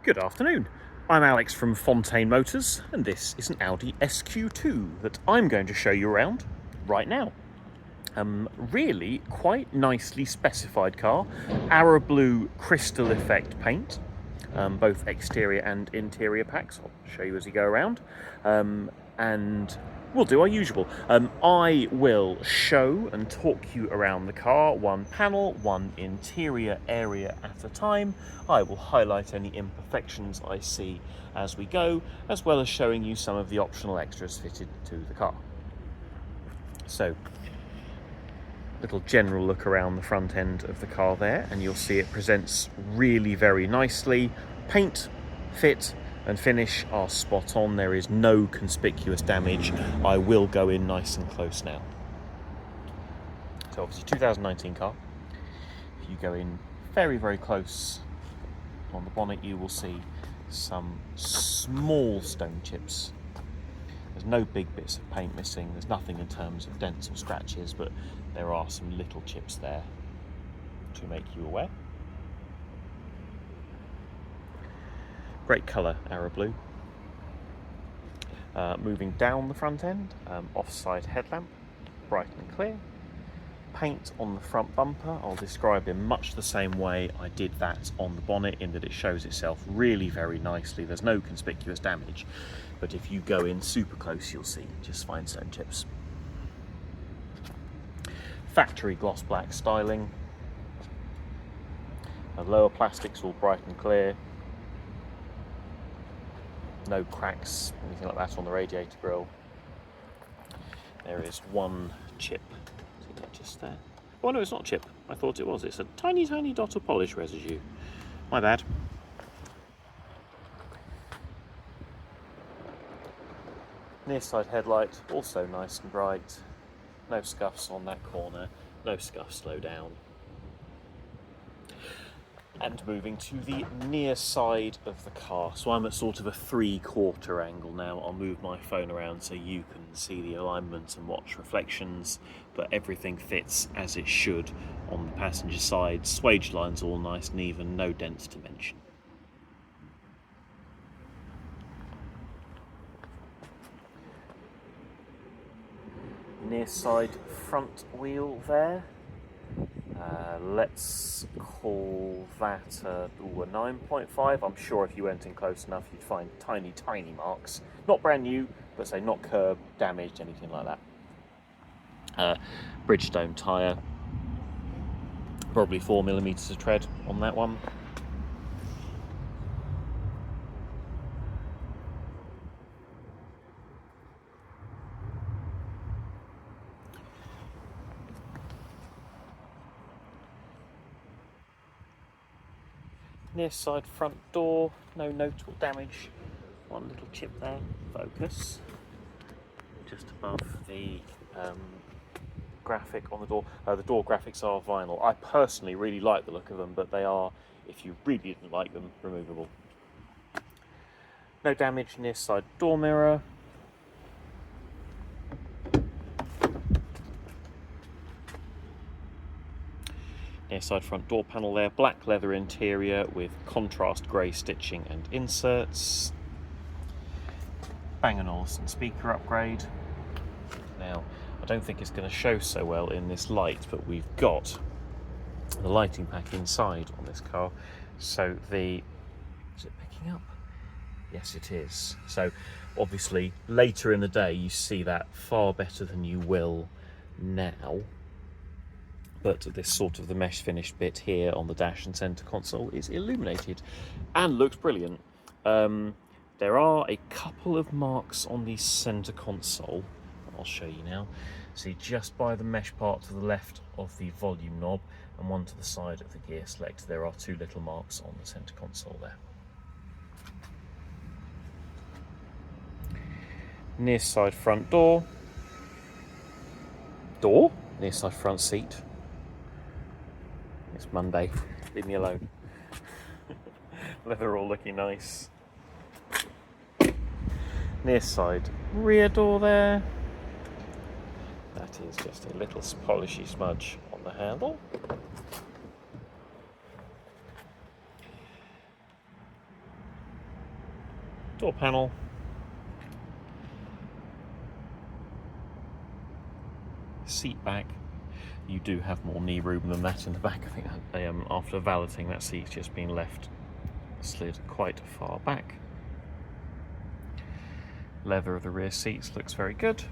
Good afternoon. I'm Alex from Fontaine Motors, and this is an Audi SQ2 that I'm going to show you around right now. Really quite nicely specified car. Arrow blue crystal effect paint, both exterior and interior packs. I'll show you as we go around. And we'll do our usual. I will show and talk you around the car, one panel, one interior area at a time. I will highlight any imperfections I see as we go, as well as showing you some of the optional extras fitted to the car. So, little general look around the front end of the car there, and you'll see it presents really very nicely. Paint, fit and finish are spot on. There is no conspicuous damage. I will go in nice and close now. So obviously 2019 car. If you go in very, very close on the bonnet, you will see some small stone chips. There's no big bits of paint missing. There's nothing in terms of dents or scratches, but there are some little chips there to make you aware. Great colour, arrow blue. Moving down the front end, offside headlamp, bright and clear. Paint on the front bumper, I'll describe in much the same way I did that on the bonnet, in that it shows itself really very nicely. There's no conspicuous damage, but if you go in super close, you'll see just fine stone chips. Factory gloss black styling. The lower plastics all bright and clear. No cracks, anything like that on the radiator grille. There is one chip. See that just there? Oh no, it's not chip. I thought it was. It's a tiny, tiny dot of polish residue. My bad. Near side headlight, also nice and bright. No scuffs on that corner. No scuffs low down. And moving to the near side of the car. So I'm at sort of a 3/4 angle now. I'll move my phone around so you can see the alignment and watch reflections, but everything fits as it should on the passenger side. Swage lines all nice and even, no dents to mention. Near side front wheel there. Let's call that a 9.5. I'm sure if you went in close enough you'd find tiny, tiny marks. Not brand new, but say not curb, damaged, anything like that. Bridgestone tyre. Probably 4mm of tread on that one. Near side front door, no notable damage. One little chip there, focus. Just above the graphic on the door. The door graphics are vinyl. I personally really like the look of them, but they are, if you really didn't like them, removable. No damage near side door mirror. Near side front door panel there, black leather interior with contrast grey stitching and inserts. Bang & Olufsen speaker upgrade. Now, I don't think it's going to show so well in this light, but we've got the lighting pack inside on this car. So is it picking up? Yes, it is. So obviously later in the day you see that far better than you will now. But this sort of the mesh finished bit here on the dash and centre console is illuminated and looks brilliant. There are a couple of marks on the centre console. I'll show you now. See, just by the mesh part to the left of the volume knob and one to the side of the gear select, there are two little marks on the centre console there. Near side front door. Near side front seat. It's Monday, leave me alone. Leather all looking nice. Near side rear door there. That is just a little polishy smudge on the handle. door panel, seat back. You do have more knee room than that in the back. I think after valeting, that seat's just been left slid quite far back. Leather of the rear seats looks very good.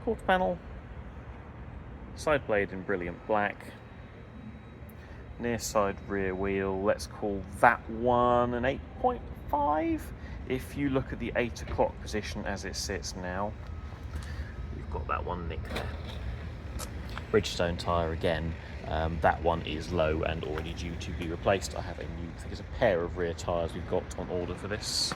Quarter panel, side blade in brilliant black. Near side rear wheel, let's call that one an 8.5. If you look at the 8 o'clock position as it sits now, you've got that one nick there. Bridgestone tyre again, that one is low and already due to be replaced. I have a new, I think it's a pair of rear tyres we've got on order for this.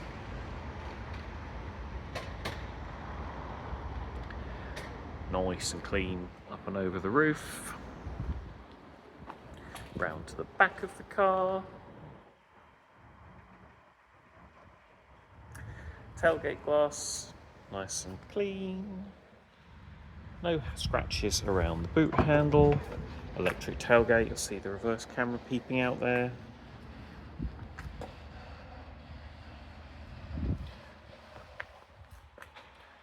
Nice and clean up and over the roof. Round to the back of the car. Tailgate glass, nice and clean. No scratches around the boot handle. Electric tailgate, you'll see the reverse camera peeping out there.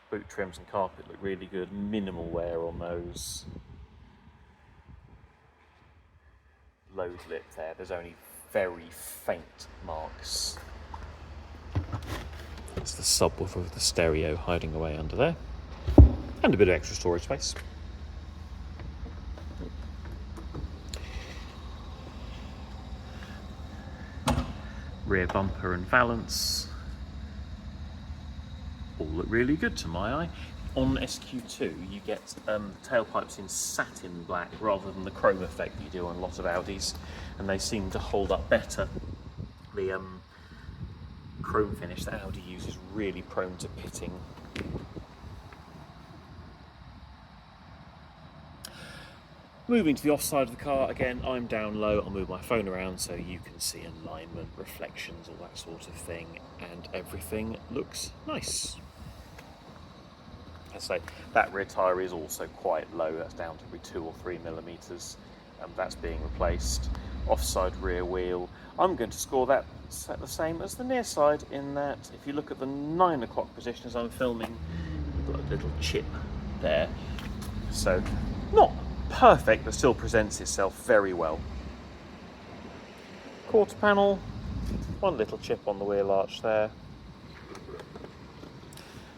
Boot trims and carpet look really good, minimal wear on those. Load lip there, there's only very faint marks. It's the subwoofer of the stereo hiding away under there. And a bit of extra storage space. Rear bumper and valance all look really good to my eye. On SQ2 you get tailpipes in satin black rather than the chrome effect you do on a lot of Audis, and they seem to hold up better. The chrome finish that Audi uses is really prone to pitting. Moving to the offside of the car, again, I'm down low, I'll move my phone around so you can see alignment, reflections, all that sort of thing, and everything looks nice. As I say, that rear tyre is also quite low, that's down to probably 2 or 3 millimetres, and that's being replaced. Offside rear wheel, I'm going to score that the same as the near side, in that if you look at the 9 o'clock position as I'm filming, you've got a little chip there. So, not perfect, but still presents itself very well. Quarter panel, one little chip on the wheel arch there.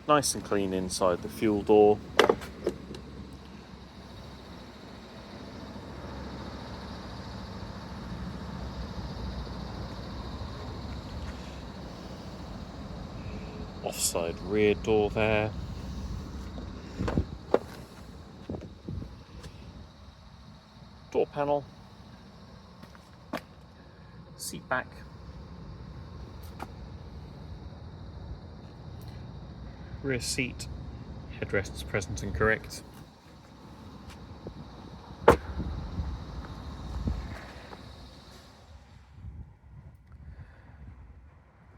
Nice and clean inside the fuel door. Offside rear door there. Door panel, seat back, rear seat, headrests present and correct.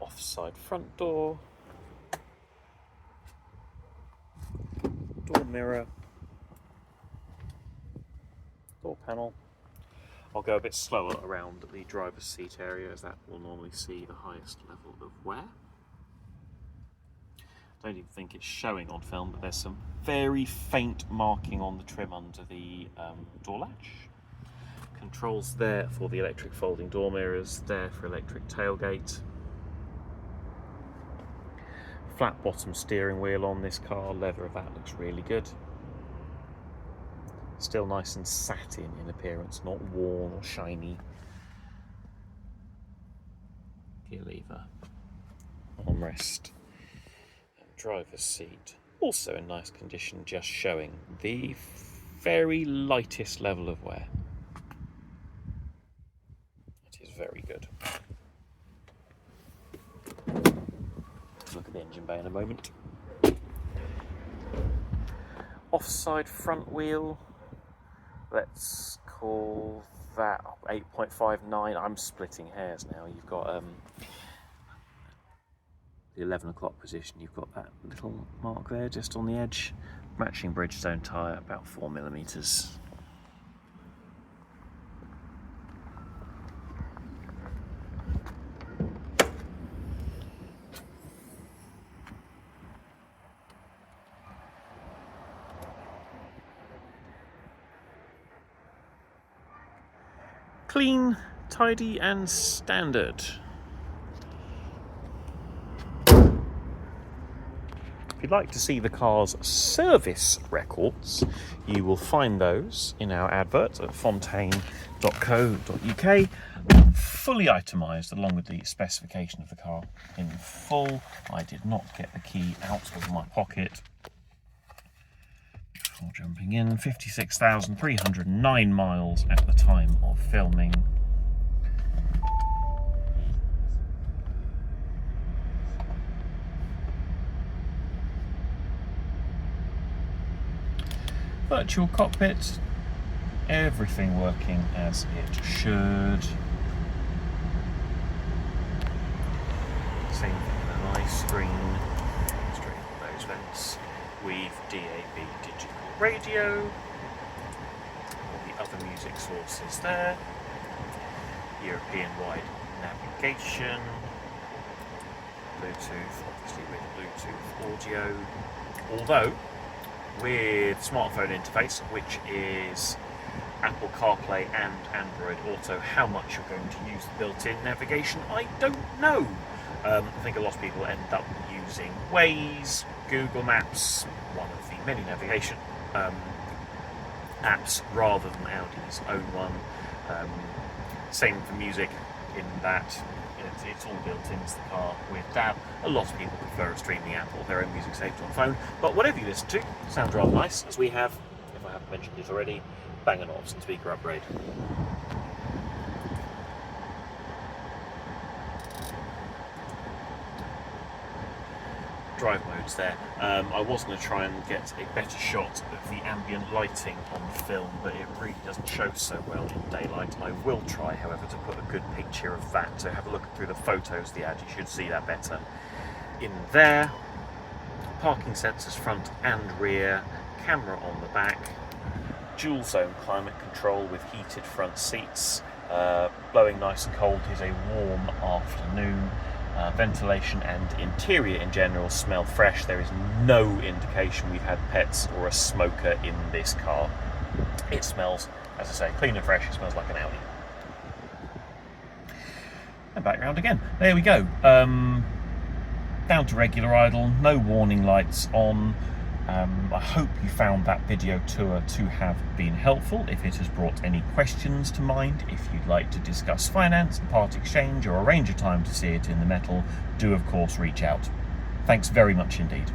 Offside front door, door mirror, door panel. I'll go a bit slower around the driver's seat area, as that will normally see the highest level of wear. I don't even think it's showing on film, but there's some very faint marking on the trim under the door latch. Controls there for the electric folding door mirrors, there for electric tailgate. Flat bottom steering wheel on this car, leather of that looks really good. Still nice and satin in appearance, not worn or shiny. Gear lever, armrest, and driver's seat. Also in nice condition, just showing the very lightest level of wear. It is very good. Look at the engine bay in a moment. Offside front wheel. Let's call that 8.59. I'm splitting hairs now. You've got the 11 o'clock position. You've got that little mark there just on the edge. Matching Bridgestone tyre, about 4 millimetres. clean, tidy and standard. If you'd like to see the car's service records, you will find those in our advert at fontaine.co.uk, fully itemised along with the specification of the car in full. I did not get the key out of my pocket before jumping in. 56,309 miles at the time of filming. Virtual cockpit, everything working as it should. Same thing with an iScreen, straight on those vents. We've DAB digital radio, all the other music sources there. European-wide navigation, Bluetooth, obviously with Bluetooth audio, although with smartphone interface, which is Apple CarPlay and Android Auto, how much you're going to use the built-in navigation, I don't know. I think a lot of people end up using Waze, Google Maps, one of the many navigation apps, rather than Audi's own one. Same for music, in that it's all built into the car with DAB. A lot of people prefer a streaming app or their own music saved on phone, but whatever you listen to sounds rather nice, as we have, if I haven't mentioned it already, Bang & Olufsen speaker upgrade. Drive modes there. I was going to try and get a better shot of the ambient lighting on the film, but it really doesn't show so well in daylight. I will try, however, to put a good picture of that. So have a look through the photos of the ad, you should see that better. In there, parking sensors front and rear, camera on the back, dual zone climate control with heated front seats, blowing nice and cold. It is a warm afternoon. Ventilation and interior in general smell fresh. There is no indication we've had pets or a smoker in this car. It smells, as I say, clean and fresh. It smells like an Audi. And back round again. There we go. Down to regular idle, no warning lights on. I hope you found that video tour to have been helpful. If it has brought any questions to mind, if you'd like to discuss finance, part exchange, or arrange a time to see it in the metal, do of course reach out. Thanks very much indeed.